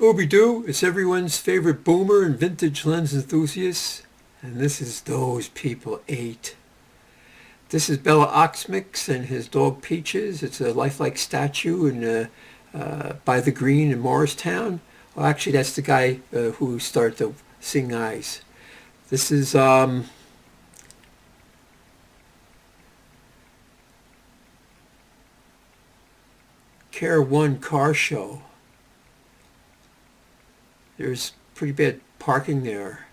Obi-Doo, it's everyone's favorite boomer and vintage lens enthusiast, and this is Those People 8. This is Bella Oxmix and his dog Peaches. It's a lifelike statue by the Green in Morristown. Well, actually, that's the guy who started the Seeing Eyes. This is Care One car show. There's pretty bad parking there,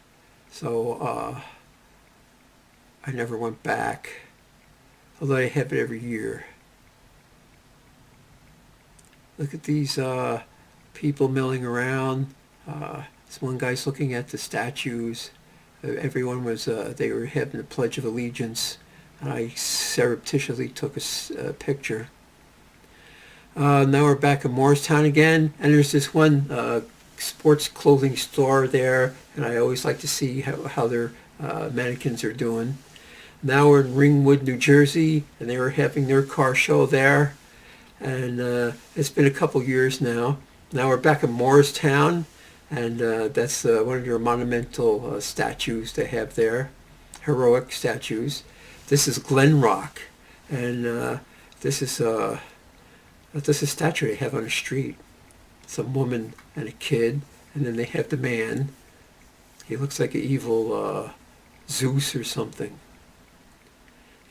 so I never went back, although I have it every year. Look at these people milling around. This one guy's looking at the statues. Everyone was, they were having the Pledge of Allegiance, and I surreptitiously took a picture. Now we're back in Morristown again, and there's this one sports clothing store there, and I always like to see how their mannequins are doing. Now we're in Ringwood, New Jersey, and they were having their car show there, and it's been a couple years now. Now we're back in Morristown, and that's one of your monumental statues they have there, heroic statues. This is Glen Rock, and this is a statue they have on the street. Some woman and a kid, and then they have the man. He looks like an evil Zeus or something.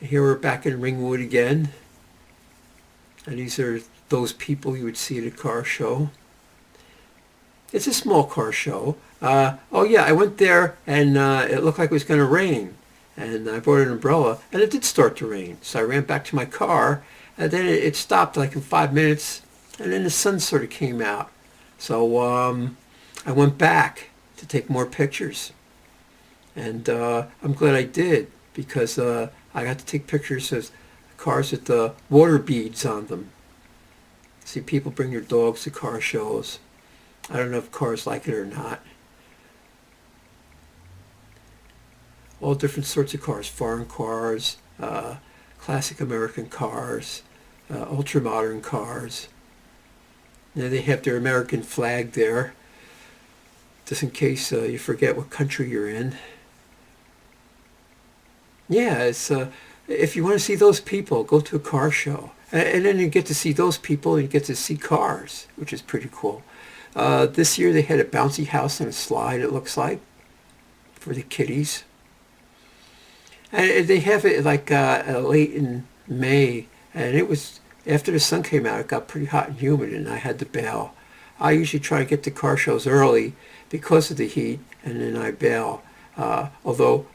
And here we're back in Ringwood again, and these are those people you would see at a car show. It's a small car show. Oh yeah, I went there, and it looked like it was going to rain, and I brought an umbrella, and it did start to rain. So I ran back to my car, and then it stopped like in 5 minutes. And then the sun sort of came out. So I went back to take more pictures. And I'm glad I did, because I got to take pictures of cars with the water beads on them. See, people bring their dogs to car shows. I don't know if cars like it or not. All different sorts of cars, foreign cars, classic American cars, ultra-modern cars. Now they have their American flag there, just in case you forget what country you're in. Yeah, it's if you want to see those people, go to a car show. And then you get to see those people, and you get to see cars, which is pretty cool. This year they had a bouncy house and a slide, it looks like, for the kiddies. And they have it like late in May, and it was... After the sun came out, it got pretty hot and humid, and I had to bail. I usually try to get to car shows early because of the heat, and then I bail. Although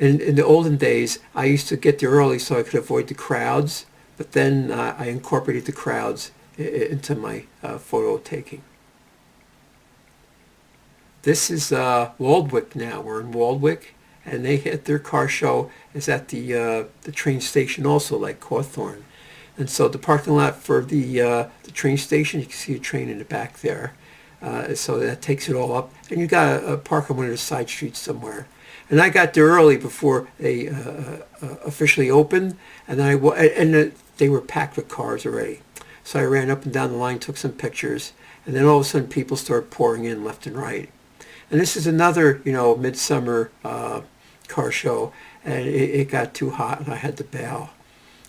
in the olden days, I used to get there early so I could avoid the crowds, but then I incorporated the crowds into my photo taking. This is Waldwick now. We're in Waldwick, and they had their car show is at the train station also, like Cawthorne. And so the parking lot for the train station, you can see a train in the back there. So that takes it all up. And you got to park on one of the side streets somewhere. And I got there early before they officially opened. And then they were packed with cars already. So I ran up and down the line, took some pictures. And then all of a sudden people started pouring in left and right. And this is another, midsummer car show. And it got too hot and I had to bail.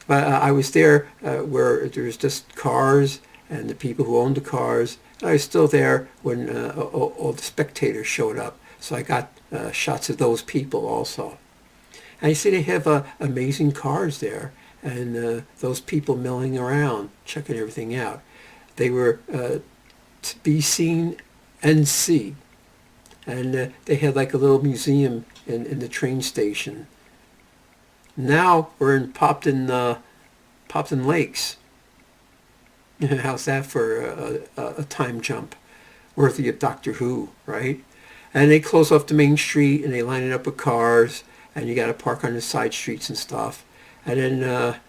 But I was there where there was just cars and the people who owned the cars. And I was still there when all the spectators showed up. So I got shots of those people also. And you see they have amazing cars there. And those people milling around, checking everything out. They were to be seen and see. And they had like a little museum in the train station. Now we're in Popton Lakes. How's that for a time jump worthy of Doctor Who, right? And they close off the main street and they line it up with cars, and you got to park on the side streets and stuff. And then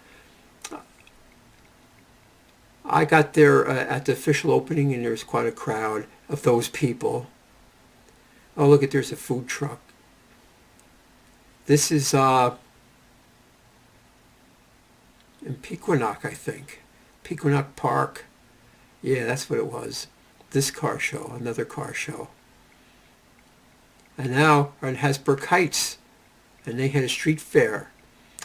I got there at the official opening, and there was quite a crowd of those people. Oh, look, there's a food truck. This is in Pequannock, I think. Pequannock Park. Yeah, that's what it was. this car show, another car show. And now we're in Hasbrook Heights, and they had a street fair.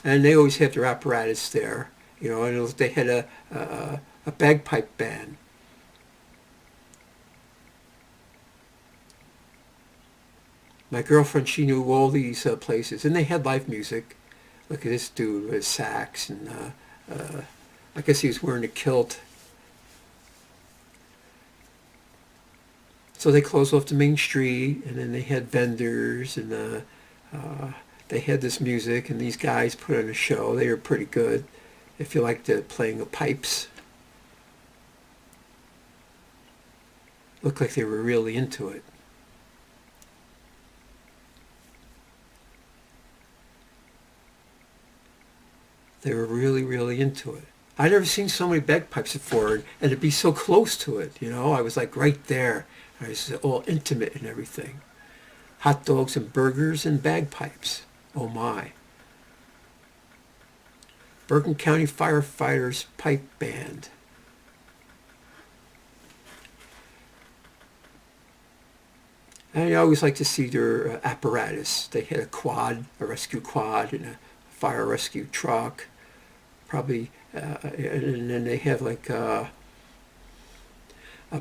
And they always have their apparatus there, you know, and they had a bagpipe band. My girlfriend, she knew all these places, and they had live music. Look at this dude with his sax, and I guess he was wearing a kilt. So they closed off the main street, and then they had vendors, and they had this music, and these guys put on a show. They were pretty good, if you liked the playing of pipes. Looked like they were really into it. They were really, really into it. I'd never seen so many bagpipes before, and to be so close to it, you know. I was like right there. I was all intimate and everything. Hot dogs and burgers and bagpipes. Oh my. Bergen County Firefighters Pipe Band. And I always like to see their apparatus. They had a quad, a rescue quad, and a fire rescue truck. Probably, and then they have like a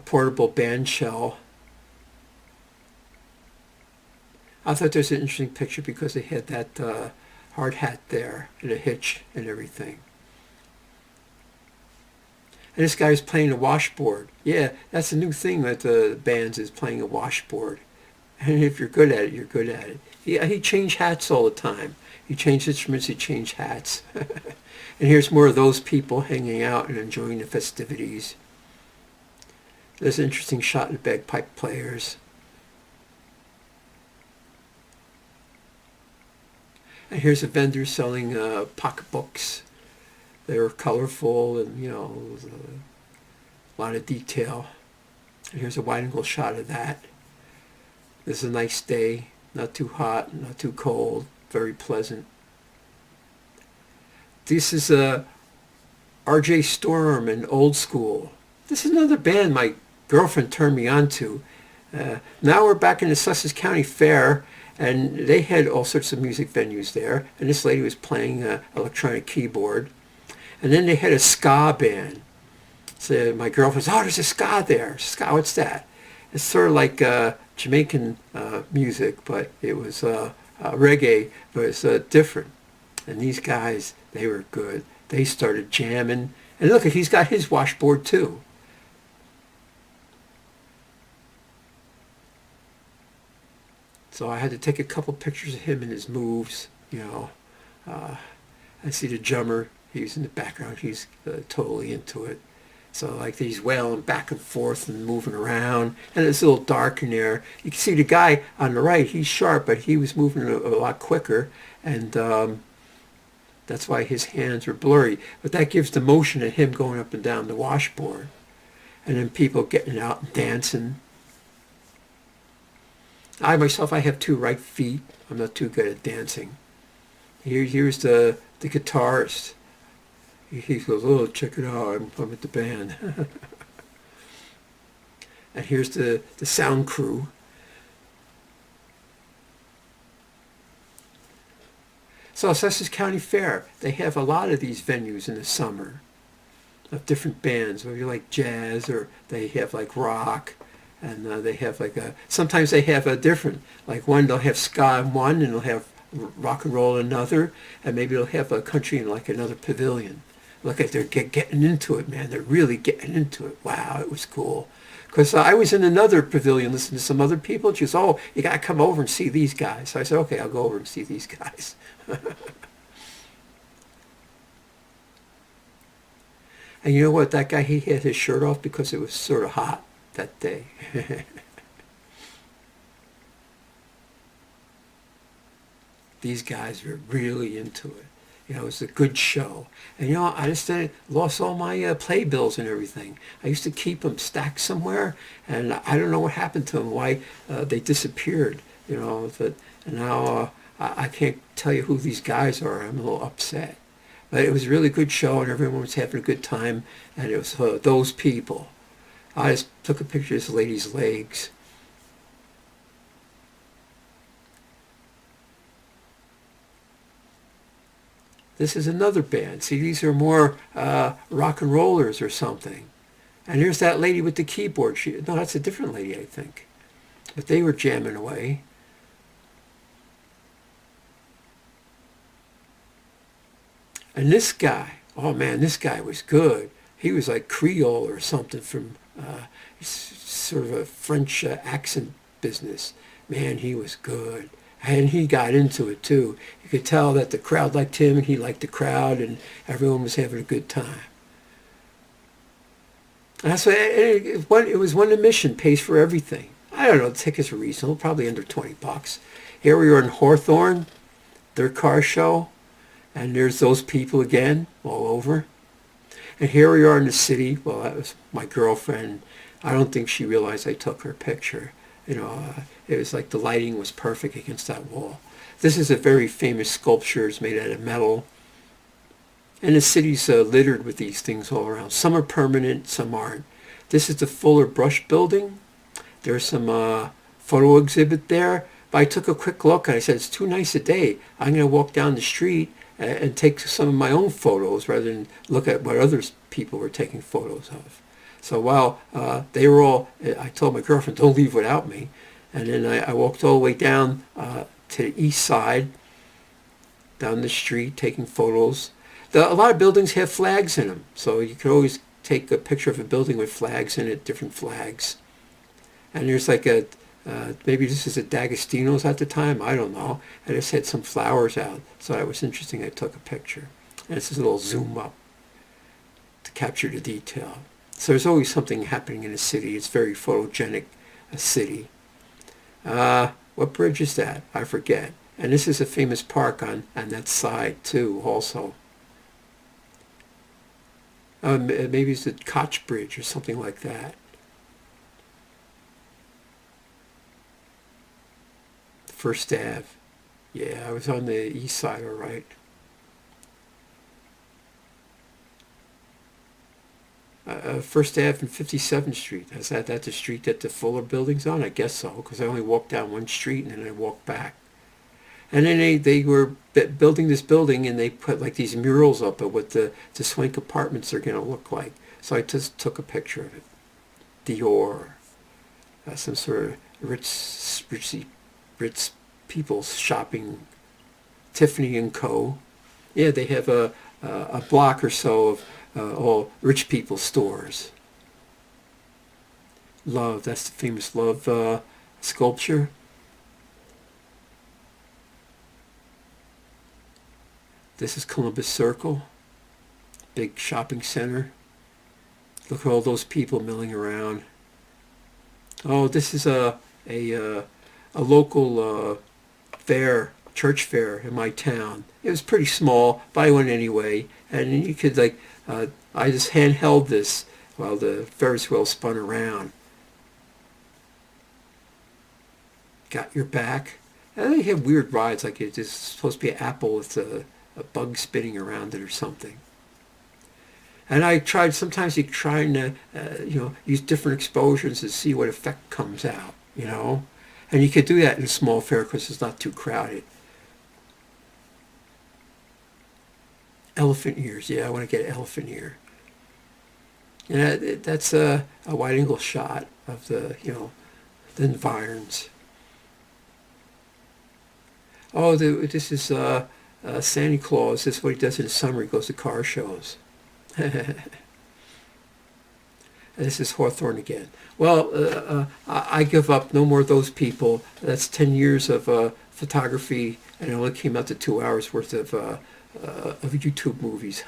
portable band shell. I thought there's an interesting picture because they had that hard hat there and a hitch and everything. And this guy's playing a washboard. Yeah, that's a new thing that the bands is playing a washboard. And if you're good at it, you're good at it. He changed hats all the time. He changed instruments, he changed hats. And here's more of those people hanging out and enjoying the festivities. There's an interesting shot of the bagpipe players. And here's a vendor selling pocketbooks. They were colorful and, you know, a lot of detail. And here's a wide-angle shot of that. This is a nice day, not too hot, not too cold, very pleasant. This is R.J. Storm and Old School. This is another band my girlfriend turned me on to. Now we're back in the Sussex County Fair, and they had all sorts of music venues there. And this lady was playing electronic keyboard. And then they had a ska band. So my girlfriend said, oh, there's a ska there. Ska, what's that? It's sort of like Jamaican music, but it was reggae, but it's different. And these guys, they were good. They started jamming. And look, he's got his washboard too. So I had to take a couple pictures of him and his moves, you know. I see the drummer. He's in the background. He's totally into it. So like he's wailing back and forth and moving around. And it's a little dark in there. You can see the guy on the right, he's sharp, but he was moving a lot quicker. And that's why his hands are blurry. But that gives the motion of him going up and down the washboard. And then people getting out and dancing. I myself, I have two right feet. I'm not too good at dancing. Here's the guitarist. He goes, oh, check it out, I'm at the band. And here's the sound crew. So Sussex County Fair, they have a lot of these venues in the summer of different bands, whether you like jazz or they have like rock. And they have like sometimes they have a different, like one, they'll have ska in one and they'll have rock and roll in another, and maybe they'll have a country in like another pavilion. Look at they're getting into it, man. They're really getting into it. Wow, it was cool. Because I was in another pavilion listening to some other people. She goes, oh, you got to come over and see these guys. So I said, okay, I'll go over and see these guys. And you know what? That guy, he had his shirt off because it was sort of hot that day. These guys were really into it. You know, it was a good show. And you know, I just lost all my playbills and everything. I used to keep them stacked somewhere, and I don't know what happened to them, why they disappeared. You know, and now I can't tell you who these guys are. I'm a little upset. But it was a really good show, and everyone was having a good time, and it was those people. I just took a picture of this lady's legs. This is another band. See, these are more rock and rollers or something. And here's that lady with the keyboard. No, that's a different lady, I think. But they were jamming away. And this guy, oh man, this guy was good. He was like Creole or something from sort of a French accent business. Man, he was good. And he got into it too. You could tell that the crowd liked him and he liked the crowd and everyone was having a good time. And that's what, it was one admission, pays for everything. I don't know, the tickets are reasonable, probably under $20. Here we are in Hawthorne, their car show, and there's those people again all over. And here we are in the city. Well, that was my girlfriend. I don't think she realized I took her picture. It was like the lighting was perfect against that wall. This is a very famous sculpture. It's made out of metal. And the city's littered with these things all around. Some are permanent, some aren't. This is the Fuller Brush Building. There's some photo exhibit there. But I took a quick look and I said, it's too nice a day. I'm going to walk down the street and take some of my own photos rather than look at what other people were taking photos of. So while they were all, I told my girlfriend, don't leave without me. And then I walked all the way down to the east side, down the street, taking photos. A lot of buildings have flags in them, so you could always take a picture of a building with flags in it, different flags. And there's like maybe this is a D'Agostino's at the time, I don't know. I just had some flowers out, so that was interesting. I took a picture. And this is a little zoom up to capture the detail. So there's always something happening in a city. It's very photogenic, a city. What bridge is that? I forget. And this is a famous park on that side too, also. Maybe it's the Koch Bridge or something like that. First Ave. Yeah, I was on the east side, all right. First Ave and 57th Street. Is that the street that the Fuller Building's on? I guess so, because I only walked down one street and then I walked back. And then they were building this building and they put like these murals up of what the swank apartments are going to look like. So I just took a picture of it. Dior. Some sort of rich people shopping. Tiffany and Co. Yeah, they have a block or so of all rich people stores. Love, that's the famous Love sculpture. This is Columbus Circle, big shopping center. Look at all those people milling around. Oh, this is a local fair, church fair in my town. It was pretty small, but I went anyway. And you could I just handheld this while the Ferris wheel spun around. Got your back. And they have weird rides, like it's supposed to be an apple with a bug spinning around it or something. And I tried, sometimes you try and use different exposures to see what effect comes out, And you could do that in a small fair because it's not too crowded. Elephant ears, yeah, I want to get elephant ear. And that's a wide angle shot of the environs. Oh, this is Santa Claus. This is what he does in the summer. He goes to car shows. This is Hawthorne again. Well, I give up. No more of those people. That's 10 years of photography, and it only came out to 2 hours worth of YouTube movies.